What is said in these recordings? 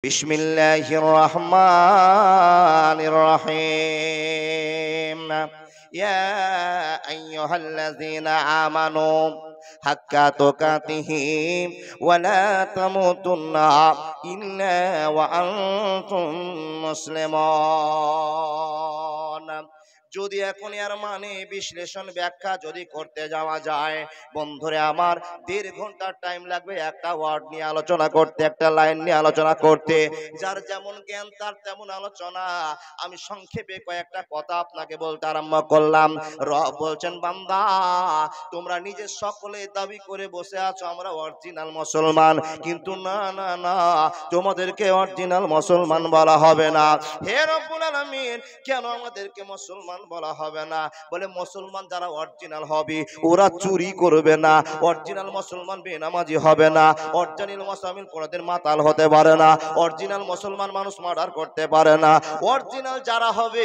বিসমিল্লাহির রহমানির রহিম। ইয়া আইয়ুহাল্লাযীনা আমানু হাক্কা তুকাতিহি ওয়া লা তামুতুন্না ইল্লা ওয়া আনতুম মুসলিমুন। যদি এখন এর মানে বিশ্লেষণ ব্যাখ্যা যদি করতে যাওয়া যায়, বন্ধুরে আমার 1.5 ঘন্টার টাইম লাগবে একটা ওয়ার্ড নিয়ে আলোচনা করতে, একটা লাইন নিয়ে আলোচনা করতে। যার যেমন জ্ঞান তার তেমন আলোচনা। আমি সংক্ষেপে কয়েকটা কথা আপনাকে বলতে আরম্ভ করলাম। রব বলছেন, বান্দা তোমরা নিজে সকলে দাবি করে বসে আছো আমরা অরিজিনাল মুসলমান, কিন্তু না না না, তোমাদেরকে অরিজিনাল মুসলমান বলা হবে না। হে রব্বুল আলামিন, কেন আমাদেরকে মুসলমান বলা হবে না? বলে মুসলমান যারা অরিজিনাল হবে ওরা চুরি করবে না, অরিজিনাল মুসলমান বেনামাজি হবে না, অরিজিনাল মুসলমান কোনদিন মাতাল হতে পারে না, অরিজিনাল মুসলমান মানুষ মার্ডার করতে পারে না। অরিজিনাল যারা হবে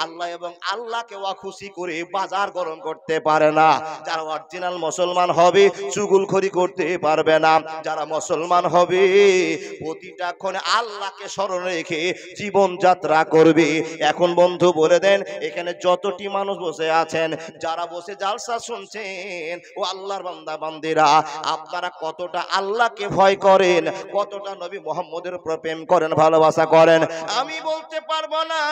আল্লাহ এবং আল্লাহকে খুশি করে বাজার গরম করতে পারে না। যারা অরিজিনাল মুসলমান হবে চুগলখড়ি করতে পারবে না। যারা মুসলমান হবে প্রতিটা ক্ষণে আল্লাহকে স্মরণ রেখে জীবন যাত্রা করবে। এখন বন্ধু বলে দেন, এখানে যতটি মানুষ বসে আছেন, যারা বসে জালসা শুনছেন, ও আল্লাহর বান্দা বান্দিরা, আপনারা কতটা আল্লাহকে ভয় করেন, কতটা নবী মুহাম্মদের উপর প্রেম করেন, ভালোবাসা করেন আমি বলতে পারবো না,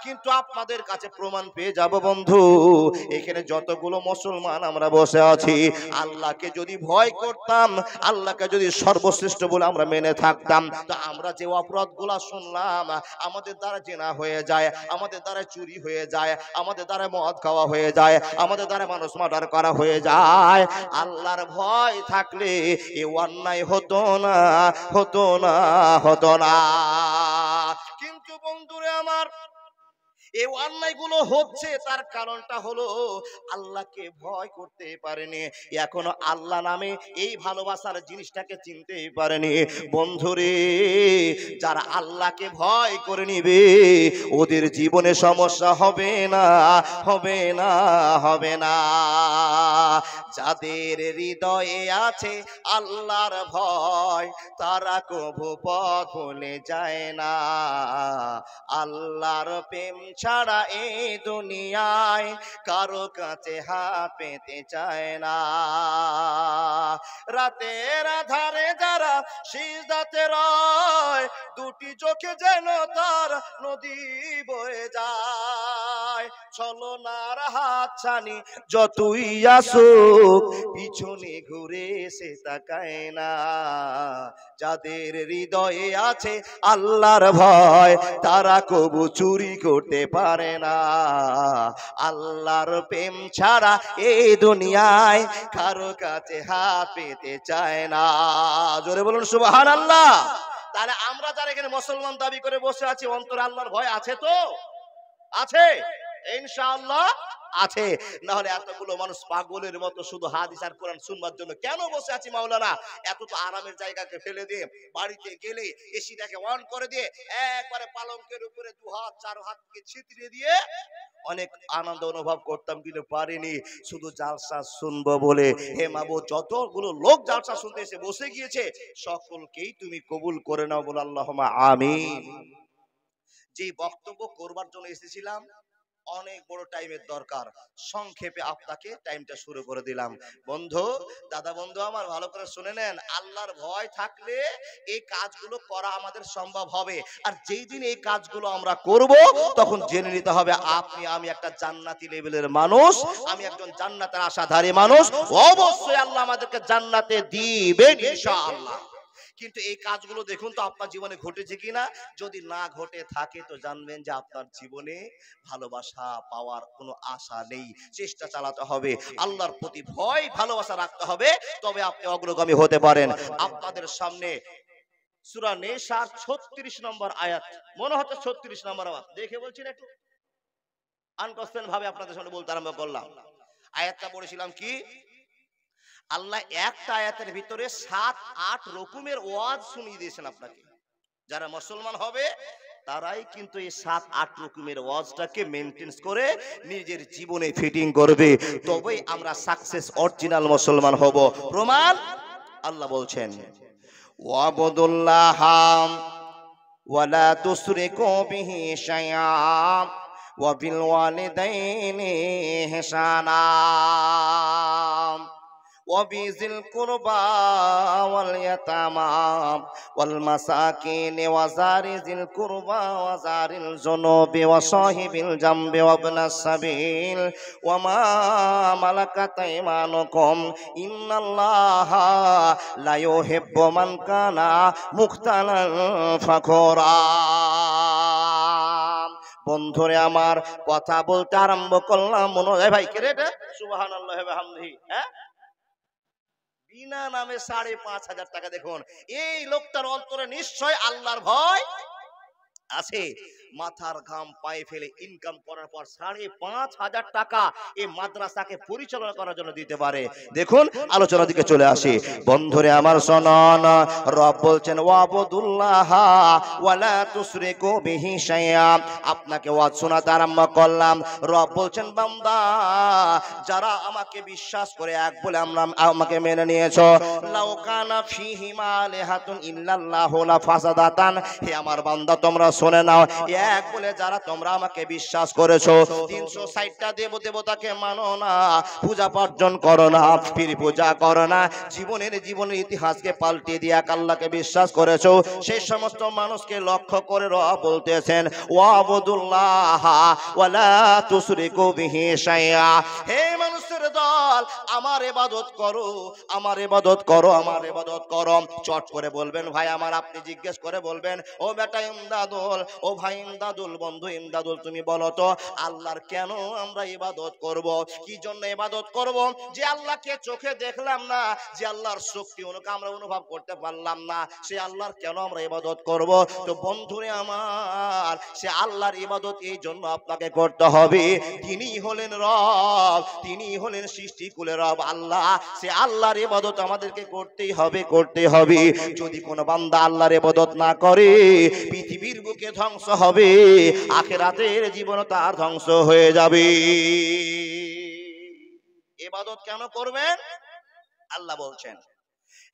কিন্তু আপনাদের কাছে প্রমাণ পেয়ে যাব বন্ধু। এখানে যতগুলো মুসলমান আমরা বসে আছি, আল্লাহকে যদি ভয় করতাম, আল্লাহকে যদি সর্বশ্রেষ্ঠ বলে আমরা মেনে থাকতাম, তো আমরা যে অপরাধগুলো শুনলাম, আমাদের দ্বারা জেনা হয়ে যায়, আমাদের দ্বারা চুরি হয়ে যায়, আমাদের দ্বারা মদ খাওয়া হয়ে যায়, আমাদের দ্বারা মানুষ মার্ডার করা হয়ে যায়, আল্লাহর ভয় থাকলে এ অন্যায় হতো না, হতো না, হতো না। কিন্তু বন্ধুরে আমার, এই অন্যায়গুলো হচ্ছে তার কারণটা হলো আল্লাহকে ভয় করতে পারেনি, এখনো আল্লাহ নামে এই ভালোবাসার জিনিসটাকে চিনতেই পারেনি। বন্ধুরে, যারা আল্লাহকে ভয় করে নিবে ওদের জীবনে সমস্যা হবে না, হবে না, হবে না। যাদের হৃদয়ে আছে আল্লাহর ভয়, তারা কভু পথ ভুলে যায় না। আল্লাহর প্রেম ছাড়া এই দুনিয়ায় কারো কাছে হাত পেতে চায় না। রাতের আধারে যারা সিজদাতে রয়, দুটি চোখে যেন তার নদী বয়ে যায়। ছলনার হাতছানি যতই আসুক, পিছনে ঘুরে সে তাকায় না। যাদের হৃদয়ে আছে আল্লাহর ভয়, তারা কবু চুরি করতে পারে না। আল্লাহর প্রেম ছাড়া এই দুনিয়ায় কারো কাছে হাত পেতে চায় না। জোরে বলুন সুবহানাল্লাহ। তাহলে আমরা যারা এখানে মুসলমান দাবি করে বসে আছি, অন্তরে আল্লাহর ভয় আছে তো? আছে ইনশাআল্লাহ, আছে। না হলে এতগুলো মানুষ পাগলের মতো শুধু হাদিস আর কোরআন শুনবার জন্য কেন বসে আছি মাওলানা? এত তো আরামের জায়গাকে ফেলে দিয়ে বাড়িতে গেলে এসিটাকে অন করে দিয়ে একবারে পালঙ্কের উপরে 2 হাত 4 হাতকে ছিটিয়ে দিয়ে অনেক আনন্দ অনুভব করতাম, কিন্তু পারিনি। শুধু জালসা শুনবো বলে হে মাবুদ, যতগুলো লোক জালসা শুনতে এসে বসে গিয়েছে সকলকেই তুমি কবুল করে নাও, বল আল্লাহুম্মা আমিন। যে বক্তব্য করবার জন্য এসেছিলাম, অনেক বড় টাইমের দরকার, সংক্ষেপে আপনাকে টাইমটা শুরু করে দিলাম। বন্ধু, দাদা বন্ধু আমার, ভালো করে শুনে নেন। আল্লাহর ভয় থাকলে এই কাজগুলো করা আমাদের সম্ভব হবে। আর যেই দিন এই কাজগুলো আমরা করব, তখন জেনে নিতে হবে আপনি আমি একটা জান্নাতি লেভেলের মানুষ, আমি একজন জান্নাতের আশাধারী মানুষ। অবশ্যই আল্লাহ আমাদেরকে জান্নাতে দিবেন ইনশাআল্লাহ। কিন্তু এই কাজগুলো দেখুন তো আপনার জীবনে ঘটেছে কিনা। যদি না ঘটে থাকে তো জানবেন যে আপনার জীবনে ভালোবাসা পাওয়ার কোনো আশা নেই। চেষ্টা চালাতে হবে, আল্লাহর প্রতি ভয় ভালোবাসা রাখতে হবে, তবে আপনি অগ্রগামী হতে পারেন। আপনাদের সামনে সূরা নিসার 36 নম্বর আয়াত, মনে হচ্ছে 36 নম্বর আয়াত, দেখে বলছি না, একটু আনকনসিয়াস ভাবে আপনাদের সামনে বলতে আরম্ভ করলাম। আয়াতটা পড়েছিলাম কি, আল্লাহ একটা আয়াতের ভিতরে 7-8 রকমের ওয়াজ শুনিয়ে দিয়েছেন আপনাকে। যারা মুসলমান হবে তারাই কিন্তু এই 7-8 রকমের ওয়াজটাকে মেইনটেইন করে নিজের জীবনে ফিটিং করবে, তবেই আমরা সাকসেস অরিজিনাল মুসলমান হব। প্রমাণ আল্লাহ বলছেন, ওয়াবুদুল্লাহ ওয়ালা তুশরিকু বিহি শাইআ ওয়া বিল ওয়ালিদাইনি ইহসানা وبذي القربى واليتامى والمساكين وزار ذي القربى وزار الجنوب وصاحب الجنب وابن السبيل وما ملكت أيمانكم إن الله لا يحب من كان مختالا فخورا বন্ধুরে আমার কথা বলতে আরম্ভ করলাম মনে হয় ভাই কে রে এটা সুবহানাল্লাহ ওয়া বিহামদিহি হ্যাঁ বিনা নামে ৫,৫০০ টাকা দেখুন এই লোকটার অন্তরে নিশ্চয় আল্লাহর ভয় আছে মাথার ঘাম পায়ে ফেলে ইনকাম করার পর ৫,৫০০ টাকা এই মাদ্রাসাকে পরিচালনা করার জন্য দিতে পারে দেখুন আলোচনার দিকে চলে আসি বন্ধুরে আমার শুনুন রব বলছেন ওয়াবুদুল্লাহ ওয়ালা তুশরিকু বিহি শাইআ আপনাকে ওয়াজ শোনাতে আরম্ভ করলাম রব বলছেন বান্দা যারা আমাকে বিশ্বাস করে এক বলে আমাকে মেনে নিয়েছো লাউ কানা ফীহিমা আলিহাতুন ইল্লাল্লাহু লা ফাসাদাতান হে আমার বান্দা তোমরা শুনে নাও এক বলে যারা তোমরা আমাকে বিশ্বাস করেছো ৩৬০টা দেবতাকে মানো না পূজা পার্জন করো না পীর পূজা করো না জীবনের ইতিহাসকে পাল্টে দিয়ে এক আল্লাহকে বিশ্বাস করেছো সেই সমস্ত মানুষকে লক্ষ্য করে রব বলতেছেন ওয়াবুদুল্লাহ ওয়ালা তুশরিকু বিহি শাইআ হে মানুষের দল আমার ইবাদত করো আমার ইবাদত করো আমার ইবাদত করো চট করে বলবেন ভাই আমার আপনি জিজ্ঞেস করে বলবেন ও বেটা ইমদাদুল ও ভাই ইমদাদুল বন্ধু ইমদাদুল তুমি বলো তো আল্লাহর কেন আমরা ইবাদত করব কি জন্য ইবাদত করব যে আল্লাহকে চোখে দেখলাম না যে আল্লাহর শক্তি আমরা অনুভব করতে পারলাম না সে আল্লাহর কেন আমরা ইবাদত করব তো বন্ধুরে আমার সে আল্লাহর ইবাদত এই জন্য আপনাকে করতে হবে তিনি হলেন রব তিনি হলেন সৃষ্টিকুলের রব আল্লাহ সে আল্লাহর ইবাদত আমাদেরকে করতেই হবে যদি কোনো বান্দা আল্লাহর ইবাদত না করে পৃথিবীর বুকে ধ্বংস হবে আখিরাতের জীবন তার ধ্বংস হয়ে যাবে ইবাদত কেন করবেন আল্লাহ বলছেন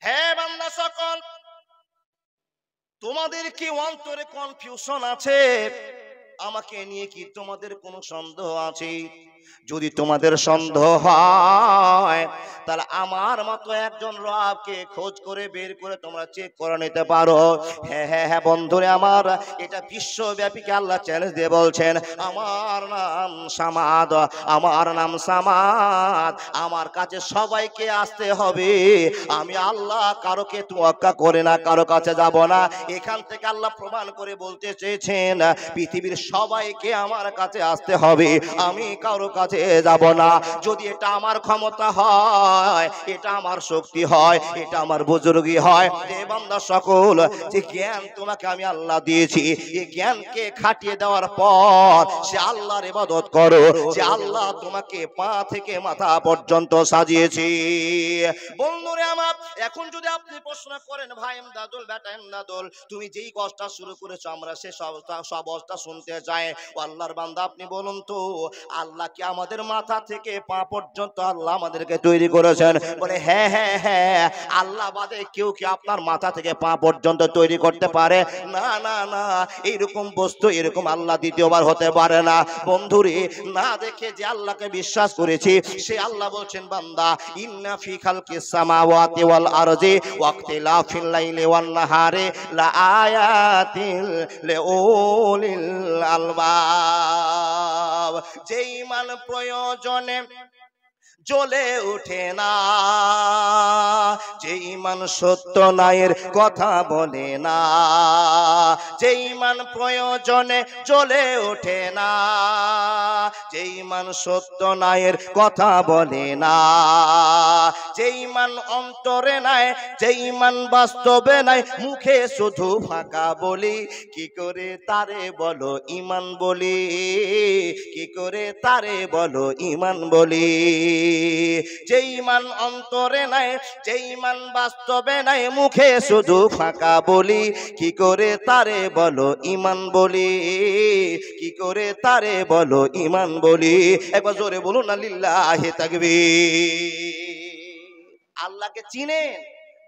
হে বান্দা সকল তোমাদের কি অন্তরে কনফিউশন আছে আমাকে নিয়ে কি তোমাদের কোনো সন্দেহ আছে যদি তোমাদের সন্দেহ হয় তাহলে আমার মতো একজন রবকে খোঁজ করে বের করে তোমরা চেক করে নিতে পারো হ্যাঁ হ্যাঁ হ্যাঁ বন্ধুরে আমার এটা বিশ্বব্যাপীকে আল্লাহ চ্যালেঞ্জ দিয়ে বলছেন আমার নাম সামাদ আমার কাছে সবাইকে আসতে হবে আমি আল্লাহ কারোকে তোয়াক্কা করে না কারো কাছে যাব না এখান থেকে আল্লাহ প্রমাণ করে বলতে চেয়েছেন পৃথিবীর সবাইকে আমার কাছে আসতে হবে আমি কারো কাছে যাব না যদি এটা আমার ক্ষমতা হয় এটা আমার শক্তি হয় এটা আমার বুজুর্গি হয় হে বান্দা সকল যে জ্ঞান তোমাকে আমি আল্লাহ দিয়েছি এই জ্ঞানকে খাটিয়ে দেওয়ার পর সে আল্লাহর ইবাদত করো যে আল্লাহ তোমাকে পা থেকে মাথা পর্যন্ত সাজিয়েছি বন্ধুরে আমার এখন যদি আপনি প্রশ্ন করেন ভাই ইমদাদুল বেটা ইমদাদুল তুমি যেই কাজটা শুরু করেছো আমরা সে সব অবস্থা শুনতে চাই আল্লাহর বান্দা আপনি বলুন তো আল্লাহ কি আমাদের মাথা থেকে পা পর্যন্ত আল্লাহ আমাদেরকে তৈরি করেছেন বলে হ্যাঁ হ্যাঁ হ্যাঁ আল্লাহ বাদে কেউ কি আপনার মাথা থেকে পা পর্যন্ত তৈরি করতে পারে না না না এইরকম বস্তু এরকম আল্লাহ দ্বিতীয়বার হতে পারে না বন্ধুরে না দেখে যে আল্লাহকে বিশ্বাস করেছি সে আল্লাহ বলছেন বান্দা ইন্না ফি খালকিস সামাওয়াতি ওয়াল আরজি ওয়াক্তিলাফিল লাইলি ওয়ান নাহারি লা আয়াতিল লিউলিল আলবাব যেই মান প্রয়োজনে জ্বলে ওঠে না যে ঈমান সত্য নায়ের কথা বলে না যে ঈমান প্রয়োজনে জ্বলে ওঠে না যে ঈমান সত্য নায়ের কথা বলে না যে ঈমান অন্তরে নাই যে ঈমান বাস্তবে নাই মুখে শুধু ফাঁকা বলি কি করে তারে বলো ঈমান বলি কি করে তারে বলো ঈমান বলি যে ঈমান অন্তরে নাই যে ঈমান বাস্তবে নাই মুখে শুধু ফাঁকা বলি কি করে তারে বলো ঈমান বলি কি করে তারে বলো ঈমান বলি একবার জোরে বলুন না লিল্লাহি তাকবীর আল্লাহকে চিনেন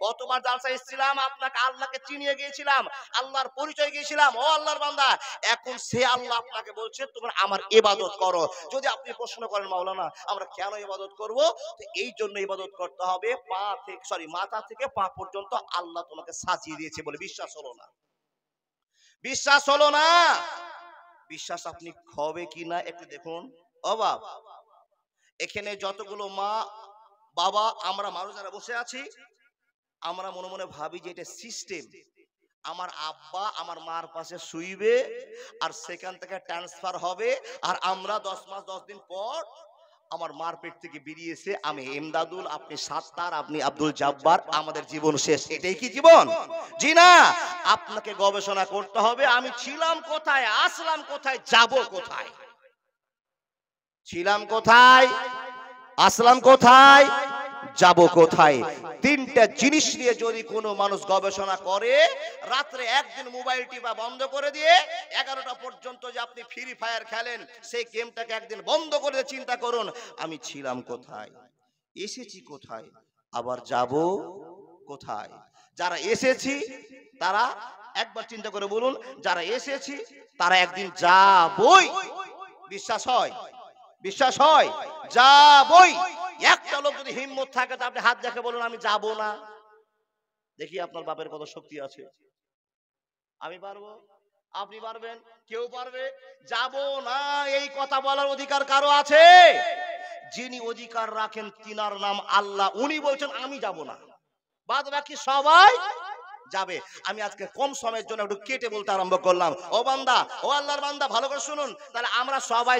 গতবার জালসা এসেছিলাম, আপনাকে আল্লাহকে চিনিয়ে গিয়েছিলাম, আল্লাহর পরিচয় গিয়েছিলাম। ও আল্লাহর বান্দা, এখন সে আল্লাহ আপনাকে বলছে তোমরা আমার ইবাদত করো। যদি আপনি প্রশ্ন করেন মাওলানা আমরা কেন ইবাদত করব, তো এই জন্য ইবাদত করতে হবে মাথা থেকে পা পর্যন্ত আল্লাহ তোমাকে সাজিয়ে দিয়েছে বলে। বিশ্বাস হলো না? বিশ্বাস হলো না? বিশ্বাস আপনি হবে কিনা একটু দেখুন। অবাক এখানে যতগুলো মা বাবা আমরা মানুষ যারা বসে আছি, আমরা মনে মনে ভাবি যে এটা সিস্টেম, আমার আব্বা আমার মার পাশে শুইবে আর সেখান থেকে ট্রান্সফার হবে, আর আমরা 10 মাস 10 দিন পর আমার মার পেট থেকে বেরিয়েছে আমি এমদাদুল, আপনি সাত্তার, আপনি আব্দুল জব্বার, আমাদের জীবন শেষ। এটাই কি জীবন? জি না। আপনাকে গবেষণা করতে হবে আমি ছিলাম কোথায়, আসলাম কোথায়, যাব কোথায়। ছিলাম কোথায়, আসলাম কোথায়, যাব কোথায়। তিনটা জিনিস নিয়ে যদি কোনো মানুষ গবেষণা করে, রাত্রে একদিন মোবাইল টিপা বন্ধ করে দিয়ে 11টা পর্যন্ত যে আপনি ফ্রি ফায়ার খেলেন, সেই গেমটাকে একদিন বন্ধ করে চিন্তা করুন আমি ছিলাম কোথায়, এসেছি কোথায়, আবার যাব কোথায়। যারা এসেছি তারা একবার চিন্তা করে বলুন, যারা এসেছি তারা একদিন যাবই। বিশ্বাস হয়? বিশ্বাস হয়? যাবই। একটা লোক যদি হিম্মত থাকে তা আপনি হাত দেখে বলুন আমি যাব না। দেখি আপনার বাপের কত শক্তি আছে। আমি পারবো? আপনি পারবেন? কেউ পারবে? যাব না এই কথা বলার অধিকার কারো আছে? যিনি অধিকার রাখেন তিনার নাম আল্লাহ, উনি বলছেন আমি যাব না, বাদ বাকি সবাই যাবে। আমি আজকে কম সময়ের জন্য একটু কেটে বলতে আরম্ভ করলাম। ও বান্দা, ও আল্লাহর বান্দা, ভালো করে শুনুন। তাহলে আমরা সবাই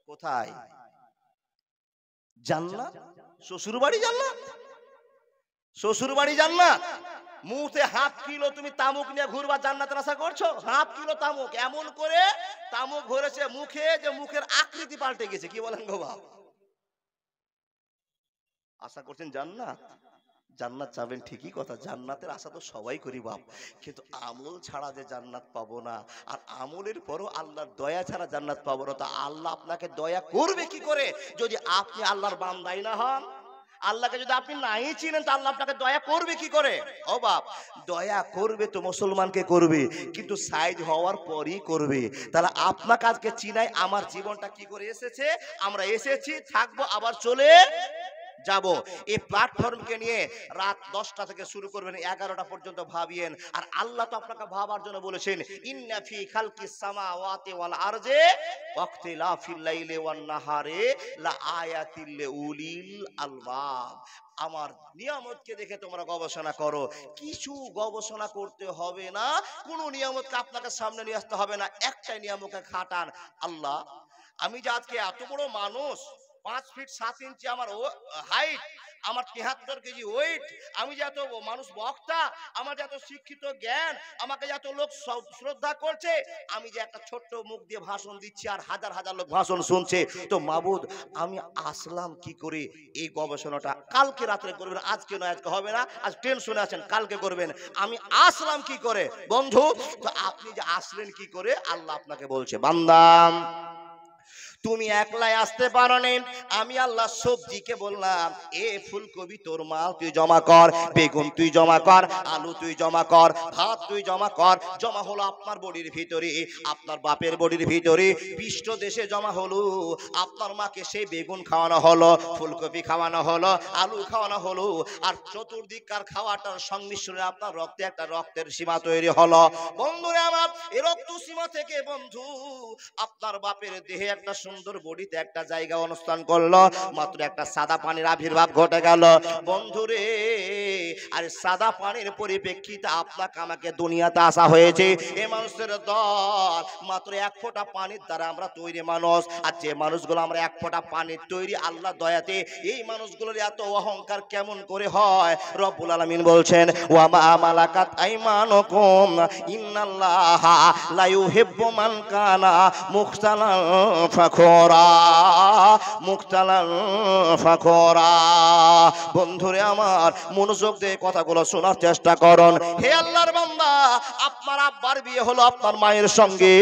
কোথায়? জান্নাত। শ্বশুর বাড়ি জান্নাত, শ্বশুর বাড়ি জান্নাত। মুখে হাফ কিলো তুমি তামুক নিয়ে ঘুরবা, জান্নাতের আশা করছো? হাফ কিলো তামুক, এমন করে তামুক ভরেছে মুখে যে মুখের আকৃতি পাল্টে গেছে। কি বলেন গো বাপ? আশা করছেন জান্নাত? জান্নাত চাবেন ঠিকই কথা, জান্নাতের আশা তো সবাই করি বাপ, কিন্তু আমল ছাড়া যে জান্নাত পাবো না, আর আমলের পরও আল্লাহর দয়া ছাড়া জান্নাত পাবো না, তা আল্লাহ আপনাকে দয়া করবে কি করে যদি আপনি আল্লাহর বান্দাই না হন? আল্লাহকে যদি আপনি নাই চিনেন তা আল্লাহ আপনাকে দয়া করবে কি করে? ও বাপ, দয়া করবে তো মুসলমানকে করবে, কিন্তু সাইজ হওয়ার পরই করবে। তাহলে আপনাকে আজকে চিনাই আমার জীবনটা কি করে এসেছে, আমরা এসেছি, থাকবো, আবার চলে যাব। এই প্ল্যাটফর্মকে নিয়ে রাত 10টা থেকে শুরু করবেন, 11টা পর্যন্ত ভাবিয়েন। আর আল্লাহ তো আপনাকে ভাবার জন্য বলেছেন ইন্না ফি খালকিস সামাওয়াতি ওয়াল আরজি ওয়াখতিলাফিল লাইলি ওয়ান নাহারি লা আয়াতিল লিউলিল আলবাব। আমার নিয়ামতকে দেখে তোমরা গবেষণা করো। কিছু গবেষণা করতে হবে না, কোন নিয়ামতকে আপনাকে সামনে নিয়ে আসতে হবে না, একটাই নিয়ামতকে খাটান। আল্লাহ, আমি যে আজকে এত বড় মানুষ, 5 ফিট 7 ইঞ্চি আমার হাইট, আমার 73 কেজি ওয়েট, আমি যে এত মানুষ বক্তা, আমার যে এত শিক্ষিত জ্ঞান, আমাকে যে এত লোক শ্রদ্ধা করছে, আমি যে একটা ছোট্ট মুখ দিয়ে ভাষণ দিচ্ছি আর হাজার হাজার লোক ভাষণ শুনছে, তো মাবুদ আমি আসলাম কি করে? এই গবেষণাটা কালকে রাত্রে করবেন, আজকে নয়, আজকে হবে না, আজ টেনশনে আছেন, কালকে করবেন। আমি আসলাম কি করে বন্ধু? তো আপনি যে আসলেন কি করে, আল্লাহ আপনাকে বলছে বান্দা তুমি একলাই আসতে পারো নি, আমি আল্লাহ সবজিকে বললাম এ ফুলকপি তোর মাল তুই জমা কর, বেগুন তুই জমা কর, আলু তুই জমা কর, ভাত তুই জমা কর। জমা হলো আপনার বডির ভিতরে, আপনার বাপের বডির ভিতরে, পৃষ্ঠ দেশে জমা হলো। আপনার মাকে সেই বেগুন খাওয়ানো হলো, ফুলকপি খাওয়ানো হলো, আলু খাওয়ানো হলো, আর চতুর্দিককার খাওয়াটার সংমিশ্রণে আপনার রক্তে একটা রক্তের সীমা তৈরি হলো। বন্ধুরে আমার, এই রক্ত সীমা থেকে বন্ধু আপনার বাপের দেহে একটা সুন্দর বডিতে একটা জায়গা অনুষ্ঠান করলো, মাত্র একটা সাদা পানির আবির্ভাব ঘটে গেল বন্ধুরে। আর সাদা পানির পরিপ্রেক্ষিতে আপনাকে আমাকে দুনিয়াতে আসা হয়েছে। এই মানুষের দল মাত্র 1 ফোঁটা পানির দ্বারা আমরা তৈরি মানুষ, আর যে মানুষগুলো আমরা 1 ফোঁটা পানির তৈরি, আল্লাহ দয়াতে এই মানুষগুলোর এত অহংকার কেমন করে হয়? রব্বুল আলামিন বলছেন ওয়া মা মালাকাত আইমানুকুম ইন্নাল্লাহা লা ইউহিব্বু মান কানা মুখতালান ফাখরা, মুখতালান ফাখরা। বন্ধুরে আমার, মনোযোগ দিয়ে কথাগুলো শোনার চেষ্টা করুন। হে আল্লাহর বান্দা, আপনার আব্বার বিয়ে হলো আপনার মায়ের সঙ্গে,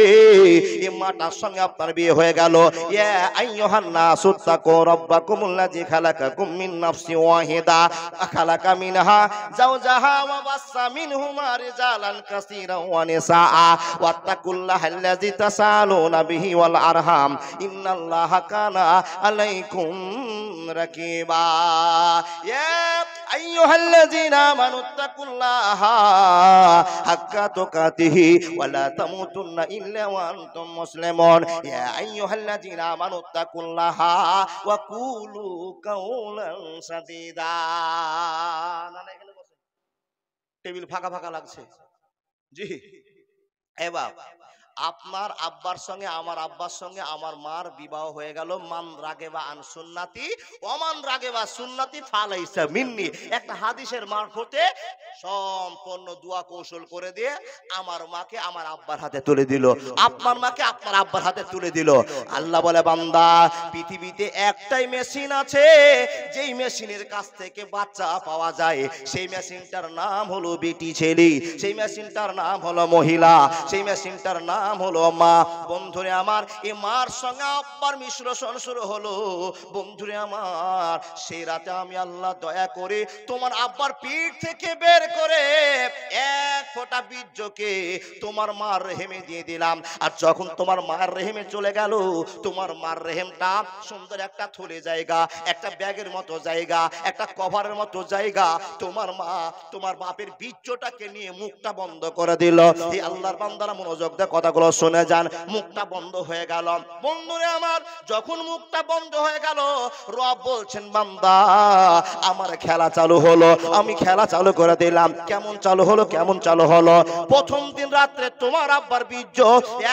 এই মাটার সঙ্গে আপনার বিয়ে হয়ে গেল। ইয়া আইয়ুহান নাসু তাকু রাব্বাকুমুল্লাযী খালাকাকুম মিন নাফসিন ওয়াহিদা খালাকা মিনহা যাওজাহা ওয়া বাসসা মিনহুমা রিজালান কাসীরান ওয়া নিসাআ ওয়াত্তাকুল্লাহাল্লাযী তাসালুনা বিহি ওয়াল আরহাম ইন্নাল্লাহা কানা আলাইকুম রাকিবা। ইয়া আইয়ুহাল্লাযীনা আমানুত্তাকুল্লাহা হাক্কা তুকাতিহি ওয়া লা তামুতুন্না ইল্লা ওয়া আনতুম মুসলিমুন। ইয়া আইয়ুহাল্লাযীনা আমানুত্তাকুল্লাহা ওয়া কুলু কাওলান সাদীদা। টেবিল ফাঁকা ফাঁকা লাগছে জি। এবার আপনার আব্বার সঙ্গে আমার আব্বার সঙ্গে আমার মার বিবাহ হয়ে গেল। মান রাগেবা আন সুন্নাতি ওমান রাগেবা সুন্নাতি ফালাইসা মিন্নি। একটা হাদিসের মারফতে সম্পূর্ণ দোয়া কৌশল করে দিয়ে আমার মাকে আমার আব্বার হাতে তুলে দিল, আপনার মাকে আপনার আব্বার হাতে তুলে দিল। আল্লাহ বলে, বান্দা, পৃথিবীতে একটাই মেশিন আছে যেই মেশিনের কাছ থেকে বাচ্চা পাওয়া যায়। সেই মেশিনটার নাম হলো বেটি ছেলে, সেই মেশিনটার নাম হলো মহিলা, সেই মেশিনটার নাম হলো মা। বন্ধুরে আমার, এই মার সঙ্গে আব্বার মিশ্রণ শুরু হলো। বন্ধুরে আমার, সেই রাতে আমি আল্লাহ দয়া করে তোমার আব্বার পিঠ থেকে বের করে এক ফোঁটা বীর্যকে তোমার মার রেহেমে দিয়ে দিলাম। আর যখন তোমার মার রেহেমে চলে গেল, তোমার মার রেহেমটা সুন্দর একটা থলে জায়গা, একটা ব্যাগের মতো জায়গা, একটা কভারের মতো জায়গা। তোমার মা তোমার বাপের বীর্যটাকে নিয়ে মুখটা বন্ধ করে দিল। এই আল্লাহর বান্দারা মনোযোগ দিয়ে কথাগুলো শুনে যান। মুখটা বন্ধ হয়ে গেল। বন্ধুরে আমার, যখন মুখটা বন্ধ হয়ে গেল, রব বলছেন, বান্দা, আমার খেলা চালু হলো। আমি খেলা চালু করে দিলাম। কেমন চালু হলো? কেমন চালু হলো? প্রথম দিন রাত্রে তোমার আব্বার বীর্য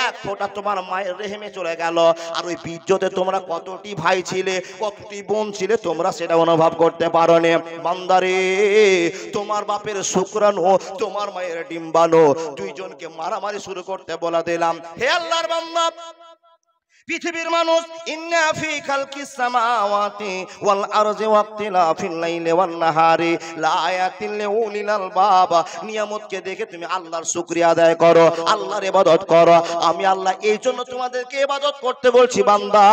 এক ফোঁটা তোমার মায়ের রেহেমে চলে গেল। আর ওই বীর্যতে তোমরা কতটি ভাই ছিলে, কতটি বোন ছিলে, তোমরা সেটা অনুভব করতে পারো না। বান্দারে, তোমার বাপের শুক্রাণু, তোমার মায়ের ডিম্বাণু, দুইজনকে মারামারি শুরু করতে বলে দিলাম। হে আল্লাহর বান্দা, পৃথিবীর মানুষ, ইন্না ফি খালকিস সামাওয়াতি ওয়াল আরজি ওয়াক্তিলাফিল লাইলি ওয়ান নাহারি লাআয়াতিল লিউলিল আলবাব। নিয়ামতকে দেখে তুমি আল্লাহর শুকরিয়া আদায় করো, আল্লাহর ইবাদত করো। আমি আল্লাহ এই জন্য তোমাদেরকে ইবাদত করতে বলছি। বান্দা,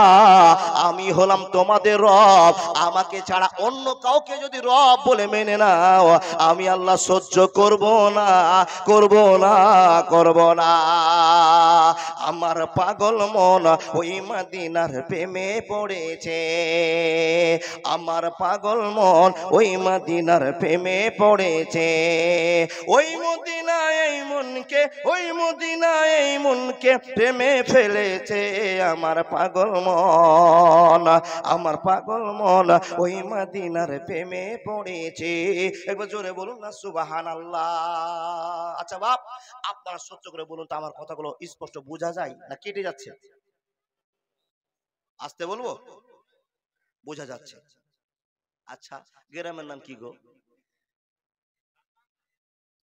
আমি হলাম তোমাদের রব। আমাকে ছাড়া অন্য কাউকে যদি রব বলে মেনে নাও, আমি আল্লাহ সহ্য করব না, করব না, করব না। আমার পাগল মন ওই মদিনার প্রেমে পড়েছে, আমার পাগল মন ওই মদিনার প্রেমে পড়েছে। ওই মদিনায় এই মনকে, ওই মদিনায় এই মনকে প্রেমে ফেলেছে আমার পাগল মন, আমার পাগল মন ওই মদিনার প্রেমে পড়েছে। একবার জোরে বলুন না সুবহানাল্লাহ। আচ্ছা বাপ, আপনারা সহ্য করে বলুন তো, আমার কথাগুলো স্পষ্ট বোঝা যায় না কেটে যাচ্ছে? আসতে বলবো? বোঝা যাচ্ছে? আচ্ছা, গ্রামের নাম কি গো?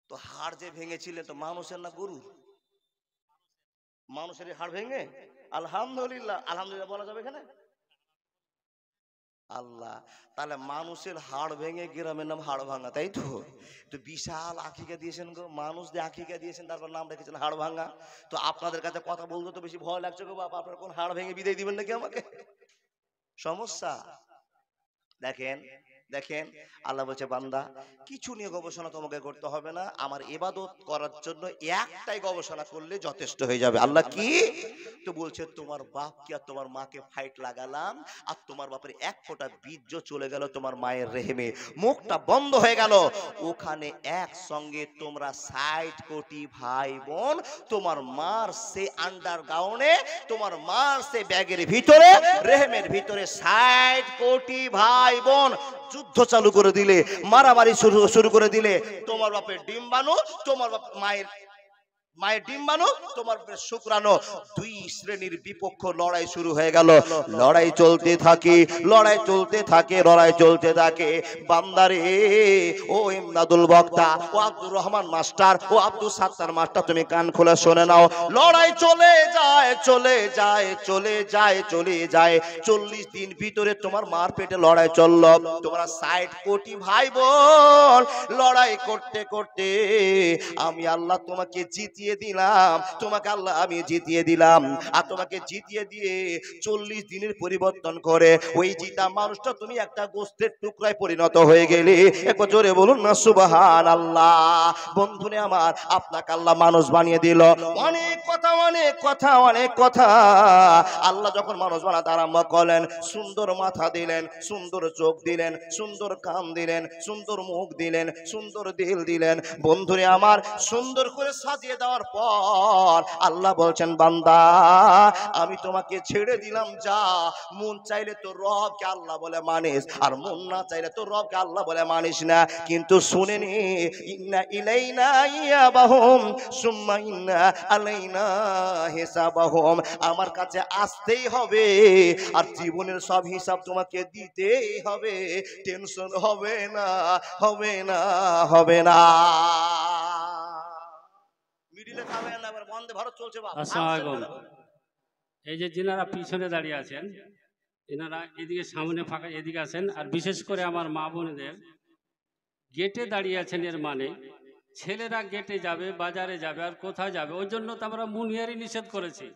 তো হাড় যে ভেঙেছিলেন, তো মানুষের না গরু? মানুষের হাড় ভেঙে? আলহামদুলিল্লাহ। আলহামদুলিল্লাহ বলা যাবে এখানে? আল্লাহ, তাহলে মানুষের হাড় ভেঙে গ্রামের নাম হাড় ভাঙা, তাই তো? তো বিশাল আকিকা দিয়েছেন গো, মানুষ দিয়ে আকিকা দিয়েছেন, তারপর নাম রেখেছেন হাড় ভাঙা। তো আপনাদের কাছে কথা বলতে তো বেশি ভয় লাগছে গো বাবা, আপনার কোন হাড় ভেঙে বিদায় দিবেন নাকি আমাকে? সমস্যা। দেখেন দেখেন, আল্লাহ বলছে, বান্দা, কিছু নিয়ে গবেষণা তোমাকে করতে হবে না। আমার ইবাদত করার জন্য একটাই গবেষণা করলে যথেষ্ট হয়ে যাবে। আল্লাহ কি? তো বলছে, তোমার বাপকে আর তোমার মাকে ফাইট লাগালাম, আর তোমার বাপের এক ফোঁটা বীর্য চলে গেল তোমার মায়ের রেহেমে, মুখটা বন্ধ হয়ে গেল। ওখানে একসঙ্গে তোমরা 60 কোটি ভাই বোন, তোমার মার সে আন্ডারগ্রাউন্ডে, তোমার মার সে ব্যাগের ভিতরে, রেহেমের ভিতরে 60 কোটি ভাই বোন যুদ্ধ চালু করে দিলে, মারামারি শুরু করে দিলে। তোমার বাপের ডিম্বাণু, তোমার মায়ের ডিম্বাণু, তোমার শুক্রাণু, দুই শ্রেণীর বিপক্ষ লড়াই শুরু হয়ে গেল। লড়াই চলতে থাকে, লড়াই চলতে থাকে, লড়াই চলতে থাকে। বান্দারে, ওই ইমদাদুল বক্তা, ও আব্দুর রহমান মাস্টার, ও আব্দুল সাত্তার মাস্টার, তুমি কান খুলে শুনে নাও। লড়াই চলে যায় চলে যায় চলে যায় চলে যায়, 40 দিন ভিতরে তোমার মার পেটে লড়াই চললো। তোমরা 60 কোটি ভাই বোন লড়াই করতে করতে আমি আল্লাহ তোমাকে জিতিয়ে দিলাম, তোমাকে আল্লাহ আমি জিতিয়ে দিলাম। আর তোমাকে জিতিয়ে দিয়ে 40 দিনের পরিবর্তন করে ওই জিতা মানুষটা তুমি একটা গোস্তের টুকরায় পরিণত হয়ে গেলে। একবার জোরে বলুন না সুবহানাল্লাহ। বন্ধুরে আমার, আপনাকে আল্লাহ মানুষ বানিয়ে দিল। অনেক কথা অনেক কথা অনেক কথা। আল্লাহ যখন মানুষ বানাতে আরম্ভ করলেন, সুন্দর মাথা দিলেন, সুন্দর চোখ দিলেন, সুন্দর কান দিলেন, সুন্দর মুখ দিলেন, সুন্দর দিল দিলেন। বন্ধুরে আমার, সুন্দর করে সাজিয়ে দেওয়ার পর আল্লাহ বলছেন, বান্দা আমি তোমাকে ছেড়ে দিলাম, যা মন চাইলে তো রবকে আল্লাহ বলে মানিস, আর মন না চাইলে তো রবকে আল্লাহ বলে মানিস না। কিন্তু শুনে নি, ইন্না ইলাইনা ইয়াবাহুম সুম্মা ইন্না আলাইনা হিসাবাহুম। আমার কাছে আসতেই হবে, আর জীবনের সব হিসাব তোমাকে দিতেই হবে। টেনশন হবে না, হবে না, হবে না। মিডিলে খাবেন না, এবার বন্দে ভারত চলছে বাবা। আসসালামু আলাইকুম। এই যে যিনারা পিছনে দাঁড়িয়ে আছেন, এনারা এদিকে সামনে ফাঁকা এদিকে আছেন। আর বিশেষ করে আমার মা বোনেদের গেটে দাঁড়িয়ে আছেন, এর মানে ছেলেরা গেটে যাবে, বাজারে যাবে, আর কোথায় যাবে, ওই জন্য তো আমরা মুনিয়ারি নিষেধ করেছি।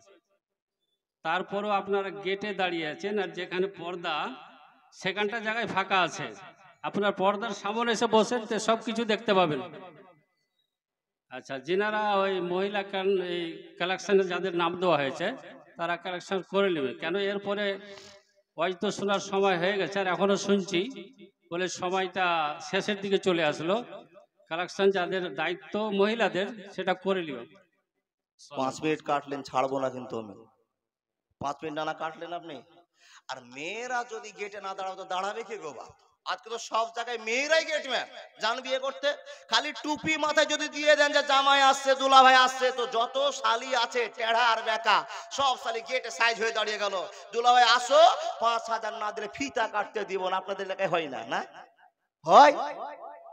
তারপরও আপনারা গেটে দাঁড়িয়ে আছেন, আর যেখানে পর্দা সেখানটা জায়গায় ফাঁকা আছে, আপনার পর্দার সামনে এসে বসেন, তো সব কিছু দেখতে পাবেন। আচ্ছা, যিনারা ওই মহিলা এই কালেকশনে যাদের নাম দেওয়া হয়েছে তারা কালেকশন করে নেবে, কেন এরপরে হয়তো শোনার সময় হয়ে গেছে, আর এখনো শুনছি বলে সময়টা শেষের দিকে চলে আসলো। কালেকশন যাদের দায়িত্ব মহিলাদের, সেটা করে নিও। 5 মিনিট কাটলেন, ছাড়বো না কিন্তু আমি। 5 মিনিট না কাটলেন আপনি। আর মেয়েরা যদি গেটে না দাঁড়াও তো দাঁড়াবে কে গো বাপ? আজকে তো সব জায়গায় মেয়েরাই গেটম্যান। জান বিয়ে করতে খালি টুপি মাথায় যদি দিয়ে দেন যে জামাই আসছে, দুলা ভাই আসছে, তো যত শালি আছে টেড়া আর বেকা সব শালি গেটে সাইজ হয়ে দাঁড়িয়ে গেল। দুলা ভাই আসো, 5,000 না দিলে ফিতা কাটতে দিব না। আপনাদের এলাকায় হয় না? না হয়?